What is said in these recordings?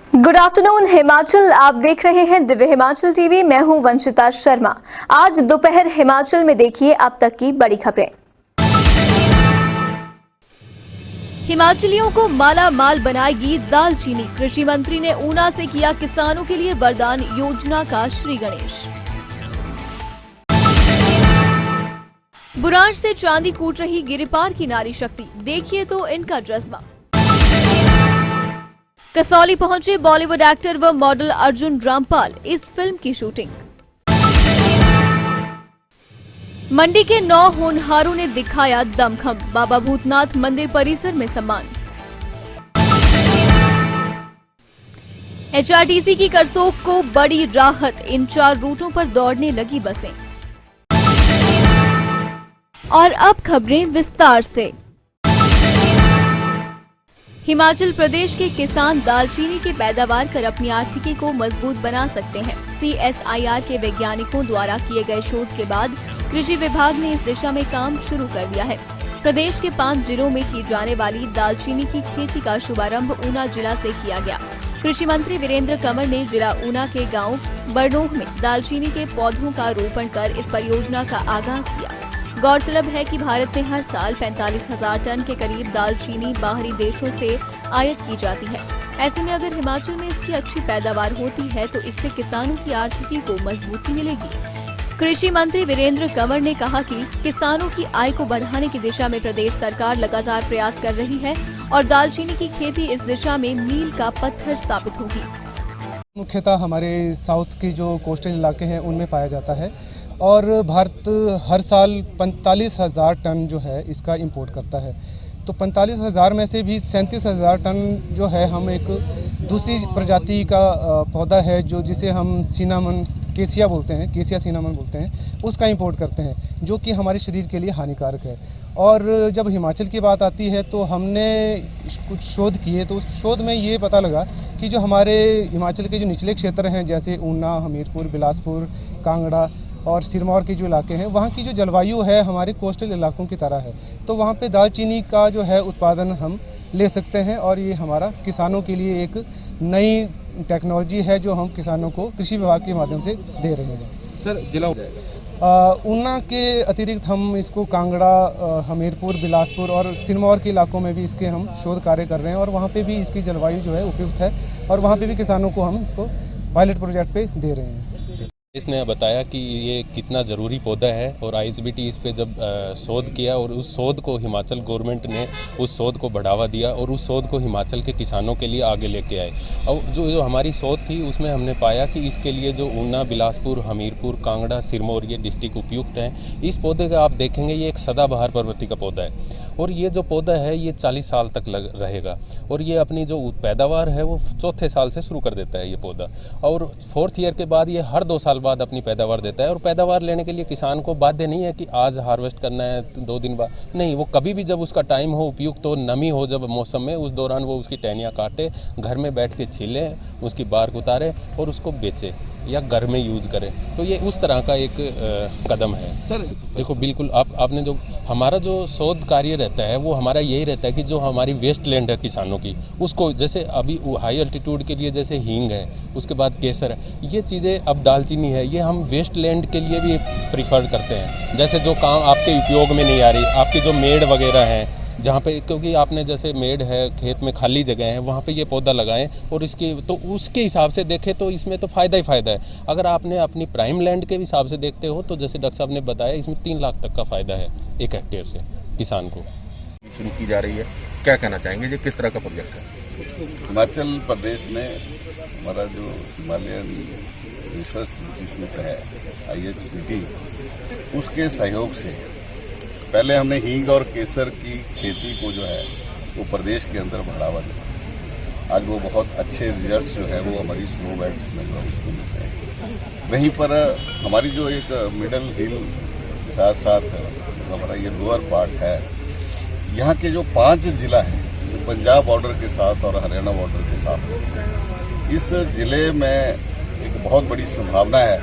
Good afternoon Himachal, आप देख रहे हैं दिव्य हिमाचल टीवी। मैं हूं वंशिता शर्मा। आज दोपहर हिमाचल में देखिए अब तक की बड़ी खबरें। हिमाचलियों को माला माल बनाएगी दालचीनी। कृषि मंत्री ने ऊना से किया किसानों के लिए वरदान योजना का श्री गणेश। बुराड़ से चांदी कूट रही गिरिपार की नारी शक्ति, देखिए तो इनका जज्बा। कसौली पहुंचे बॉलीवुड एक्टर व मॉडल अर्जुन रामपाल, इस फिल्म की शूटिंग। मंडी के 9 होनहारों ने दिखाया दमखम, बाबा भूतनाथ मंदिर परिसर में सम्मान। एचआरटीसी की करसोग को बड़ी राहत, इन 4 रूटों पर दौड़ने लगी बसें। और अब खबरें विस्तार से। हिमाचल प्रदेश के किसान दालचीनी की पैदावार कर अपनी आर्थिकी को मजबूत बना सकते हैं। CSIR के वैज्ञानिकों द्वारा किए गए शोध के बाद कृषि विभाग ने इस दिशा में काम शुरू कर दिया है। प्रदेश के 5 जिलों में की जाने वाली दालचीनी की खेती का शुभारंभ ऊना जिला से किया गया। कृषि मंत्री वीरेंद्र कंवर ने जिला ऊना के गाँव बरनोह में दालचीनी के पौधों का रोपण कर इस परियोजना का आगाज किया। गौरतलब है कि भारत में हर साल 45,000 टन के करीब दालचीनी बाहरी देशों से आयात की जाती है। ऐसे में अगर हिमाचल में इसकी अच्छी पैदावार होती है तो इससे किसानों की आर्थिकी को मजबूती मिलेगी। कृषि मंत्री वीरेंद्र कंवर ने कहा कि किसानों की आय को बढ़ाने की दिशा में प्रदेश सरकार लगातार प्रयास कर रही है और दालचीनी की खेती इस दिशा में मील का पत्थर साबित होगी। मुख्यतः हमारे साउथ के जो कोस्टल इलाके हैं उनमें पाया जाता है और भारत हर साल 45,000 टन जो है इसका इंपोर्ट करता है। तो 45,000 में से भी 37,000 टन जो है हम एक दूसरी प्रजाति का पौधा है जो जिसे हम सिनामन केसिया बोलते हैं, केसिया सिनामन बोलते हैं, उसका इंपोर्ट करते हैं जो कि हमारे शरीर के लिए हानिकारक है। और जब हिमाचल की बात आती है तो हमने कुछ शोध किए तो उस शोध में ये पता लगा कि जो हमारे हिमाचल के जो निचले क्षेत्र हैं जैसे ऊना, हमीरपुर, बिलासपुर, कांगड़ा और सिरमौर के जो इलाके हैं वहाँ की जो जलवायु है हमारे कोस्टल इलाकों की तरह है। तो वहाँ पे दालचीनी का जो है उत्पादन हम ले सकते हैं और ये हमारा किसानों के लिए एक नई टेक्नोलॉजी है जो हम किसानों को कृषि विभाग के माध्यम से दे रहे हैं। सर, जिला ऊना के अतिरिक्त हम इसको कांगड़ा, हमीरपुर, बिलासपुर और सिरमौर के इलाकों में भी इसके हम शोध कार्य कर रहे हैं और वहाँ पे भी इसकी जलवायु जो है उपयुक्त है और वहाँ पे भी किसानों को हम इसको पायलट प्रोजेक्ट पे दे रहे हैं। इसने बताया कि ये कितना ज़रूरी पौधा है और ISBT इस पे जब शोध किया और उस शोध को हिमाचल गवर्नमेंट ने उस शोध को बढ़ावा दिया और उस शोध को हिमाचल के किसानों के लिए आगे लेके आए। और जो हमारी शोध थी उसमें हमने पाया कि इसके लिए जो ऊना, बिलासपुर, हमीरपुर, कांगड़ा, सिरमौर ये डिस्ट्रिक्ट उपयुक्त हैं। इस पौधे का आप देखेंगे ये एक सदाबहार प्रवृत्ति का पौधा है और ये जो पौधा है ये 40 साल तक रहेगा और ये अपनी जो पैदावार है वो 4थे साल से शुरू कर देता है ये पौधा और 4th ईयर के बाद ये हर 2 साल बाद अपनी पैदावार देता है। और पैदावार लेने के लिए किसान को बाध्य नहीं है कि आज हार्वेस्ट करना है 2 दिन बाद, नहीं, वो कभी भी जब उसका टाइम हो, उपयुक्त हो, नमी हो जब मौसम में, उस दौरान वो उसकी टहनियाँ काटे, घर में बैठ के छीले, उसकी बार्क उतारे और उसको बेचे या घर में यूज करें। तो ये उस तरह का एक कदम है। सर देखो, बिल्कुल आपने जो हमारा जो शोध कार्य रहता है वो हमारा यही रहता है कि जो हमारी वेस्ट लैंड है किसानों की उसको, जैसे अभी हाई अल्टीट्यूड के लिए जैसे हींग है, उसके बाद केसर है, ये चीज़ें, अब दालचीनी है, ये हम वेस्ट लैंड के लिए भी प्रीफर करते हैं। जैसे जो काम आपके उपयोग में नहीं आ रही, आपकी जो मेड़ वगैरह हैं जहाँ पे, क्योंकि आपने जैसे मेड़ है, खेत में खाली जगह है, वहाँ पे ये पौधा लगाएं और इसकी तो उसके हिसाब से देखें तो इसमें तो फ़ायदा ही फ़ायदा है। अगर आपने अपनी प्राइम लैंड के हिसाब से देखते हो तो जैसे डॉक्टर साहब ने बताया इसमें 3 लाख तक का फ़ायदा है 1 हेक्टेयर से किसान को। शुरू की जा रही है, क्या कहना चाहेंगे जी, किस तरह का प्रोजेक्ट है? हिमाचल प्रदेश में हमारा जो हिमालयन रिसर्च इंस्टीट्यूट है IHBT, उसके सहयोग से पहले हमने हींग और केसर की खेती को जो है वो प्रदेश के अंदर बढ़ावा दिया। आज वो बहुत अच्छे रिजल्ट्स जो है वो हमारी स्नो बेल्ट्स में जो उसको मिलते हैं। वहीं पर हमारी जो एक मिडल हिल के साथ साथ हमारा ये लोअर पार्ट है, यहाँ के जो 5 जिला हैं, जो पंजाब बॉर्डर के साथ और हरियाणा बॉर्डर के साथ, इस जिले में एक बहुत बड़ी संभावना है।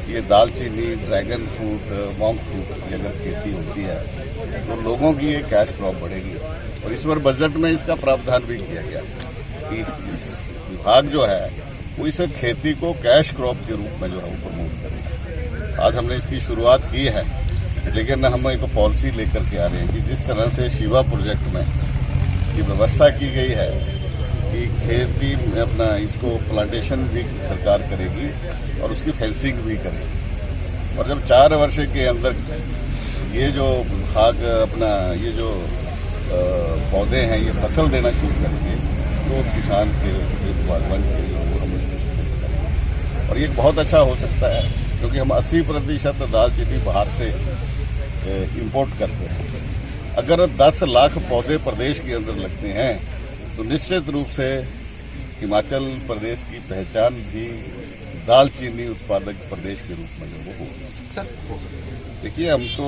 ये दालचीनी, ड्रैगन फ्रूट, मॉन्क फ्रूट की अगर खेती होती है तो लोगों की ये कैश क्रॉप बढ़ेगी और इस बार बजट में इसका प्रावधान भी किया गया कि विभाग जो है वो इस खेती को कैश क्रॉप के रूप में जो है वो प्रमोट करेगा। आज हमने इसकी शुरुआत की है, लेकिन हम एक पॉलिसी लेकर के आ रहे हैं कि जिस तरह से शिवा प्रोजेक्ट में ये व्यवस्था की गई है कि खेती में अपना इसको प्लांटेशन भी सरकार करेगी और उसकी फेंसिंग भी करेगी, और जब 4 वर्ष के अंदर ये जो भाग अपना ये जो पौधे हैं ये फसल देना शुरू करेंगे तो किसान के बागवान के लिए हम उसको, और ये बहुत अच्छा हो सकता है क्योंकि हम 80% दालचीनी बाहर से इंपोर्ट करते हैं। अगर 10 लाख पौधे प्रदेश के अंदर लगते हैं तो निश्चित रूप से हिमाचल प्रदेश की पहचान भी दालचीनी उत्पादक प्रदेश के रूप में जो वो होगी। सर देखिए, हम तो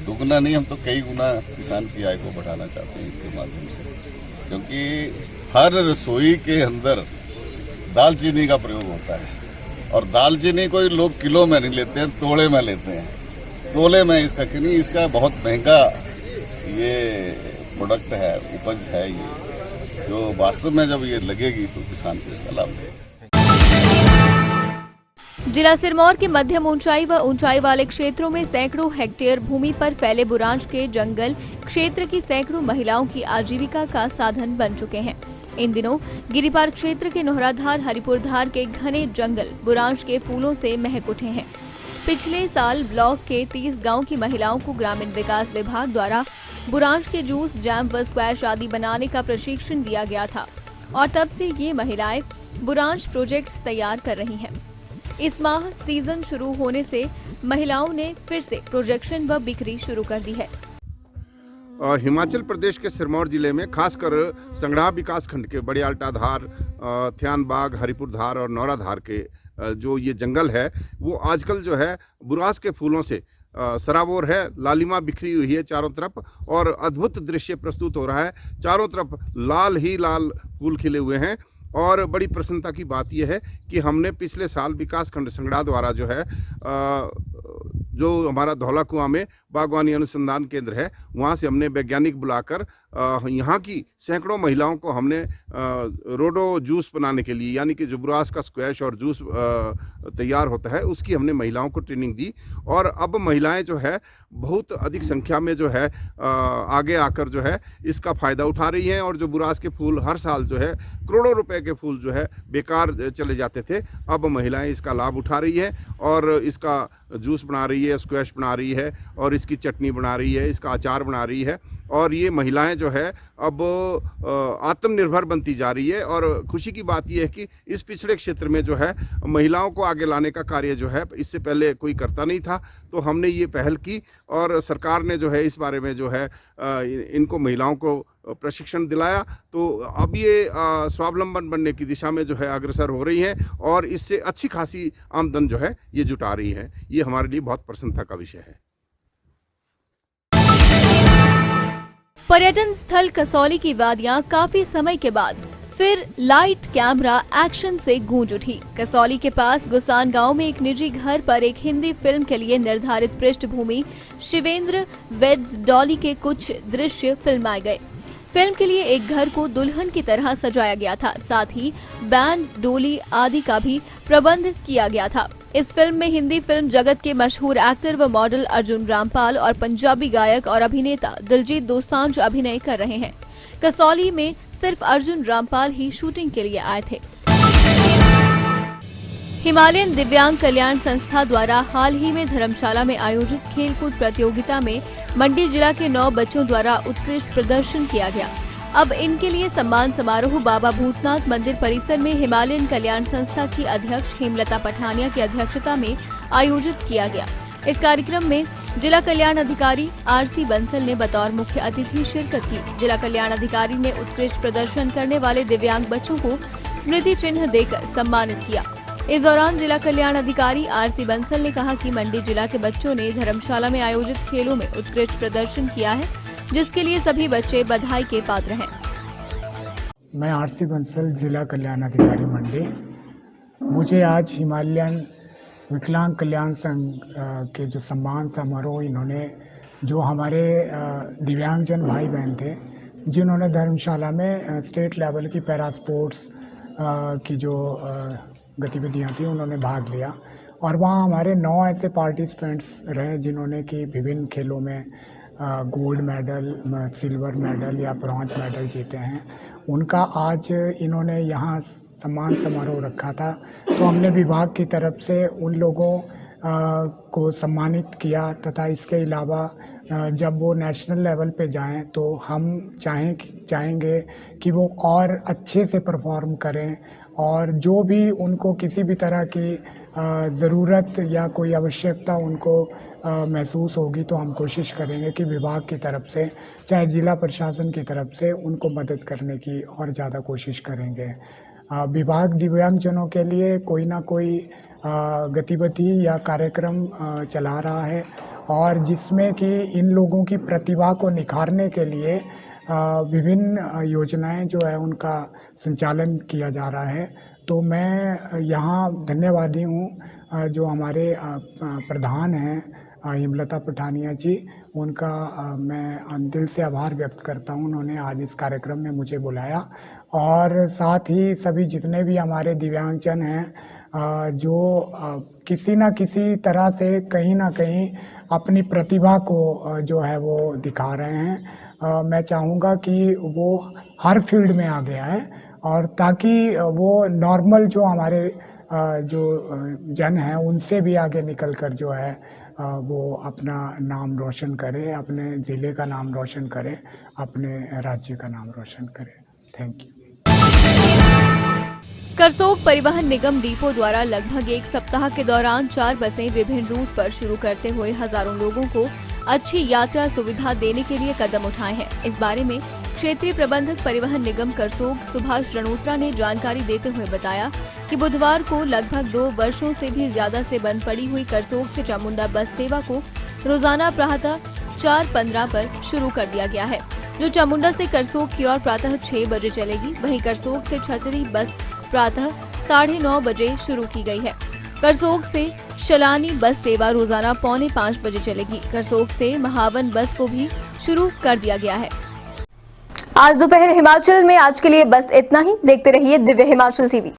दुगना नहीं, हम तो कई गुना किसान की आय को बढ़ाना चाहते हैं इसके माध्यम से, क्योंकि हर रसोई के अंदर दालचीनी का प्रयोग होता है, और दालचीनी कोई लोग किलो में नहीं लेते हैं, तोले में लेते हैं। तोले में इसका कि नहीं, इसका बहुत महंगा ये प्रोडक्ट है, उपज है ये, जो वास्तव में जब ये लगेगी तो किसान को इसका लाभ मिलेगा। जिला सिरमौर के मध्यम ऊंचाई व ऊंचाई वाले क्षेत्रों में सैकड़ों हेक्टेयर भूमि पर फैले बुरांश के जंगल क्षेत्र की सैकड़ों महिलाओं की आजीविका का साधन बन चुके हैं। इन दिनों गिरिपार क्षेत्र के नोहराधार हरिपुरधार के घने जंगल बुरांश के फूलों से महक उठे हैं। पिछले साल ब्लॉक के 30 गांव की महिलाओं को ग्रामीण विकास विभाग द्वारा बुरांश के जूस, जैम व स्क्वैश आदि बनाने का प्रशिक्षण दिया गया था, और तब से ये महिलाएं बुरांश प्रोजेक्ट्स तैयार कर रही हैं। इस माह सीजन शुरू होने से महिलाओं ने फिर से प्रोजेक्शन व बिक्री शुरू कर दी है। हिमाचल प्रदेश के सिरमौर जिले में खासकर संगड़ा विकास खंड के बड़े आल्टाधार, थ्यानबाग, हरिपुरधार और नौराधार के जो ये जंगल है वो आजकल जो है बुरांश के फूलों से सराबोर है। लालिमा बिखरी हुई है चारों तरफ और अद्भुत दृश्य प्रस्तुत हो रहा है। चारों तरफ लाल ही लाल फूल खिले हुए हैं, और बड़ी प्रसन्नता की बात यह है कि हमने पिछले साल विकास खंड संगड़ा द्वारा जो है जो हमारा धौला कुआं में बागवानी अनुसंधान केंद्र है, वहाँ से हमने वैज्ञानिक बुलाकर यहाँ की सैकड़ों महिलाओं को हमने रोडो जूस बनाने के लिए, यानी कि जो बुरांश का स्क्वैश और जूस तैयार होता है उसकी हमने महिलाओं को ट्रेनिंग दी, और अब महिलाएं जो है बहुत अधिक संख्या में जो है आगे आकर जो है इसका फ़ायदा उठा रही हैं। और जो बुरांश के फूल हर साल जो है करोड़ों रुपए के फूल जो है बेकार चले जाते थे, अब महिलाएं इसका लाभ उठा रही है और इसका जूस बना रही है, स्क्वैश बना रही है, और इसकी चटनी बना रही है, इसका अचार बना रही है, और ये महिलाएं जो है अब आत्मनिर्भर बनती जा रही है। और खुशी की बात यह है कि इस पिछड़े क्षेत्र में जो है महिलाओं को आगे लाने का कार्य जो है इससे पहले कोई करता नहीं था, तो हमने ये पहल की और सरकार ने जो है इस बारे में जो है इनको महिलाओं को प्रशिक्षण दिलाया, तो अब ये स्वावलंबन बनने की दिशा में जो है अग्रसर हो रही हैं और इससे अच्छी खासी आमदन जो है ये जुटा रही है। ये हमारे लिए बहुत प्रसन्नता का विषय है। पर्यटन स्थल कसौली की वादियां काफी समय के बाद फिर लाइट कैमरा एक्शन से गूंज उठी। कसौली के पास गुसान गांव में एक निजी घर पर एक हिंदी फिल्म के लिए निर्धारित पृष्ठभूमि शिवेंद्र वेड्स डॉली के कुछ दृश्य फिल्माए गए। फिल्म के लिए एक घर को दुल्हन की तरह सजाया गया था, साथ ही बैंड, डोली आदि का भी प्रबंध किया गया था। इस फिल्म में हिंदी फिल्म जगत के मशहूर एक्टर व मॉडल अर्जुन रामपाल और पंजाबी गायक और अभिनेता दिलजीत दोसांझ अभिनय कर रहे हैं। कसौली में सिर्फ अर्जुन रामपाल ही शूटिंग के लिए आए थे। हिमालयन दिव्यांग कल्याण संस्था द्वारा हाल ही में धर्मशाला में आयोजित खेलकूद प्रतियोगिता में मंडी जिला के 9 बच्चों द्वारा उत्कृष्ट प्रदर्शन किया गया। अब इनके लिए सम्मान समारोह बाबा भूतनाथ मंदिर परिसर में हिमालयन कल्याण संस्था की अध्यक्ष हेमलता पठानिया की अध्यक्षता में आयोजित किया गया। इस कार्यक्रम में जिला कल्याण अधिकारी आरसी बंसल ने बतौर मुख्य अतिथि शिरकत की। जिला कल्याण अधिकारी ने उत्कृष्ट प्रदर्शन करने वाले दिव्यांग बच्चों को स्मृति चिन्ह देकर सम्मानित किया। इस दौरान जिला कल्याण अधिकारी आरसी बंसल ने कहा कि मंडी जिला के बच्चों ने धर्मशाला में आयोजित खेलों में उत्कृष्ट प्रदर्शन किया है, जिसके लिए सभी बच्चे बधाई के पात्र हैं। मैं आरसी बंसल, जिला कल्याण अधिकारी मंडी। मुझे आज हिमालयन विकलांग कल्याण संघ के जो सम्मान समारोह इन्होंने, जो हमारे दिव्यांगजन भाई बहन थे जिन्होंने धर्मशाला में स्टेट लेवल की पैरा स्पोर्ट्स की जो गतिविधियां थी उन्होंने भाग लिया और वहाँ हमारे 9 ऐसे पार्टिसिपेंट्स रहे जिन्होंने कि विभिन्न खेलों में गोल्ड मेडल, सिल्वर मेडल या ब्रॉन्ज मेडल जीते हैं। उनका आज इन्होंने यहाँ सम्मान समारोह रखा था, तो हमने विभाग की तरफ से उन लोगों को सम्मानित किया तथा इसके अलावा जब वो नेशनल लेवल पे जाएं तो हम चाहेंगे कि वो और अच्छे से परफॉर्म करें और जो भी उनको किसी भी तरह की ज़रूरत या कोई आवश्यकता उनको महसूस होगी तो हम कोशिश करेंगे कि विभाग की तरफ से चाहे जिला प्रशासन की तरफ से उनको मदद करने की और ज़्यादा कोशिश करेंगे। विभाग दिव्यांगजनों के लिए कोई ना कोई गतिविधि या कार्यक्रम चला रहा है और जिसमें कि इन लोगों की प्रतिभा को निखारने के लिए विभिन्न योजनाएं जो है उनका संचालन किया जा रहा है। तो मैं यहाँ धन्यवादी हूँ जो हमारे प्रधान हैं हेमलता पठानिया जी, उनका मैं दिल से आभार व्यक्त करता हूँ। उन्होंने आज इस कार्यक्रम में मुझे बुलाया और साथ ही सभी जितने भी हमारे दिव्यांगजन हैं जो किसी न किसी तरह से कहीं ना कहीं अपनी प्रतिभा को जो है वो दिखा रहे हैं। मैं चाहूँगा कि वो हर फील्ड में आगे आए और ताकि वो नॉर्मल जो हमारे जो जन हैं उनसे भी आगे निकल कर जो है वो अपना नाम रोशन करे, अपने ज़िले का नाम रोशन करे, अपने राज्य का नाम रोशन करे। Thank you. करसोग परिवहन निगम डिपो द्वारा लगभग एक सप्ताह के दौरान 4 बसें विभिन्न रूट पर शुरू करते हुए हजारों लोगों को अच्छी यात्रा सुविधा देने के लिए कदम उठाए हैं। इस बारे में क्षेत्रीय प्रबंधक परिवहन निगम करसोग सुभाष रणोत्रा ने जानकारी देते हुए बताया कि बुधवार को लगभग 2 वर्षों से भी ज्यादा से बंद पड़ी हुई करसोग से चामुंडा बस सेवा को रोजाना प्रातः 4:15 पर शुरू कर दिया गया है, जो चामुंडा से करसोग की ओर प्रातः 6 बजे चलेगी। वहीं करसोग से छतरी बस प्रातः 9:30 बजे शुरू की गई है। करसोग से शलानी बस सेवा रोजाना 4:45 बजे चलेगी। करसोग से महावन बस को भी शुरू कर दिया गया है। आज दोपहर हिमाचल में आज के लिए बस इतना ही। देखते रहिए दिव्य हिमाचल टीवी।